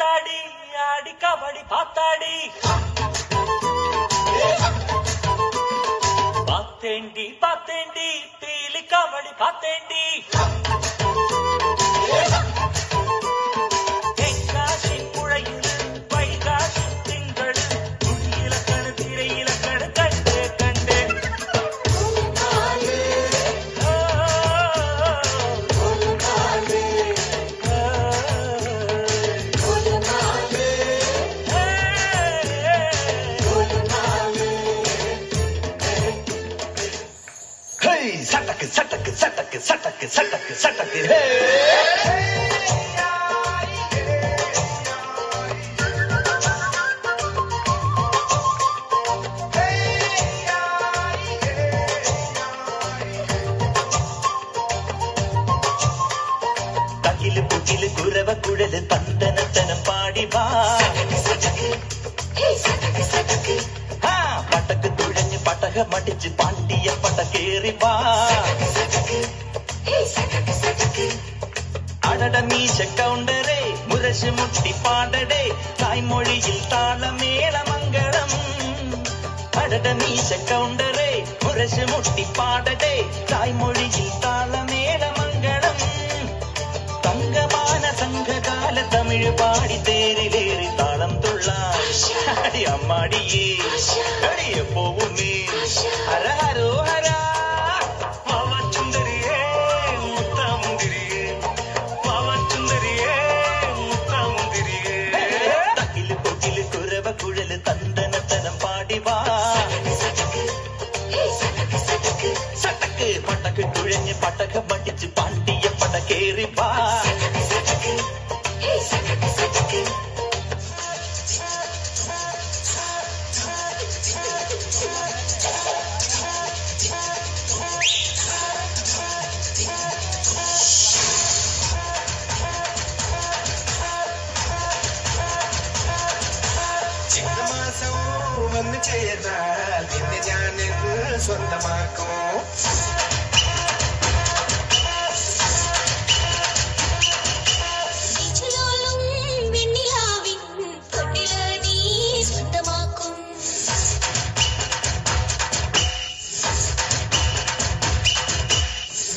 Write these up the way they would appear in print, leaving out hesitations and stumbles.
கூத்தாடி ஆடி கபடி பாத்தாடி பாத்தேண்டி பாத்தேண்டி பீலி கபடி பாத்தேண்டி தென்காசி புழையில் வைகாசி திங்கள் துணியிலக்கணு திரையிலக்கணு கண்டு கண்டு சட்டக்கு சட்டக்கு சட்டக்கு சட்டக்கு சட்டக்கு சட்டக்கு தகிலு புகிலு குரவ குழலு தந்தனத்தனம் பாடிவா பட்டக்கு துழஞ்சு பட்டக மடிச்சு பாண்டிய பட்டக்கேறி வா அடட மீச கவுண்டரே முரசு முட்டி பாடடே தாய்மொழியில் தாள மேள மங்களம் அடட மீச கவுண்டரே முரசு முட்டி பாடடே தாய்மொழியில் தாள மேள மங்களம் தங்கமான சங்ககால தமிழ் பாடி தேரிலேறி தாளம் துள்ளாடி அம்மாடியே அடிய போவுமே ஹர ஹரோ ஹரா பாவச்சுந்தரியே முத்தாமுந்திரியே பாவச்சுந்தரியே முத்தாமுந்திரியே தகிலு கொகிலு குரவ குழலு தந்தனத்தனம் பாடிவா சட்டக்கு பட்டக்கு குழஞ்சு பட்டக மடிச்சு பாண்டிய படக்கேறி வா ചിങ്ങമാസം വന്നു ചേർന്നാൽ നിന്നെ ഞാനെന്ന് സ്വന്തമാക്കും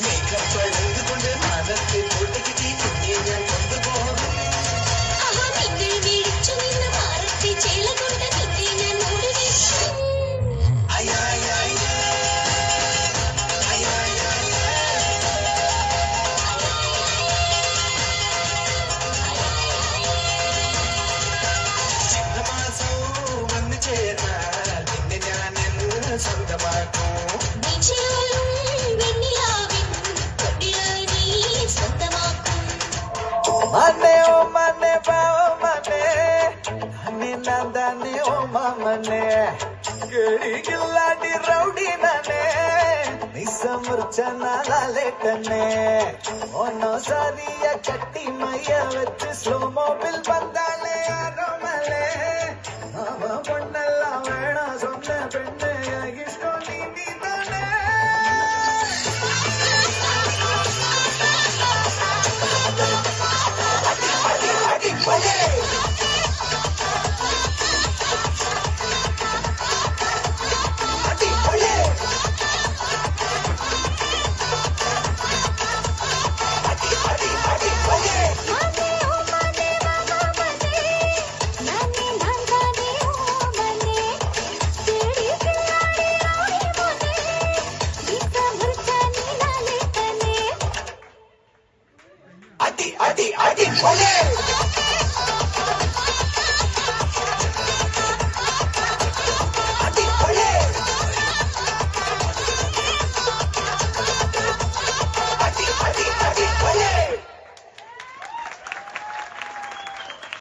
മേഘം പഴുതുകൊണ്ട് മനത്ത് കൂട്ടിക്കിട്ടി കുഞ്ഞെ ഞാൻ കൊണ്ടുപോകും ചിങ്ങമാസം വന്നു ചേർന്നാൽ നിന്നെ ഞാനെന്ന് സ്വന്തമാക്കും മനെ ഓ മനെ ബാവ മനെ ഹനി നന്ദനെ ഓ മനെ കേടികില്ലാടി റൗഡി നനെ നിസമുർച്ചനാലെ കനെ ഓനോ സാരിയ കട്ടി മയ്യ വെച്ച് സ്ലോ മോബിൽ ബന്ദാലെ ആരോമലെ അവ പൊണ്ണെല്ലാം വേണ സ്വന്തം പെണ്ണെ ഇഷ്ടം നീ തന്നെ Oye!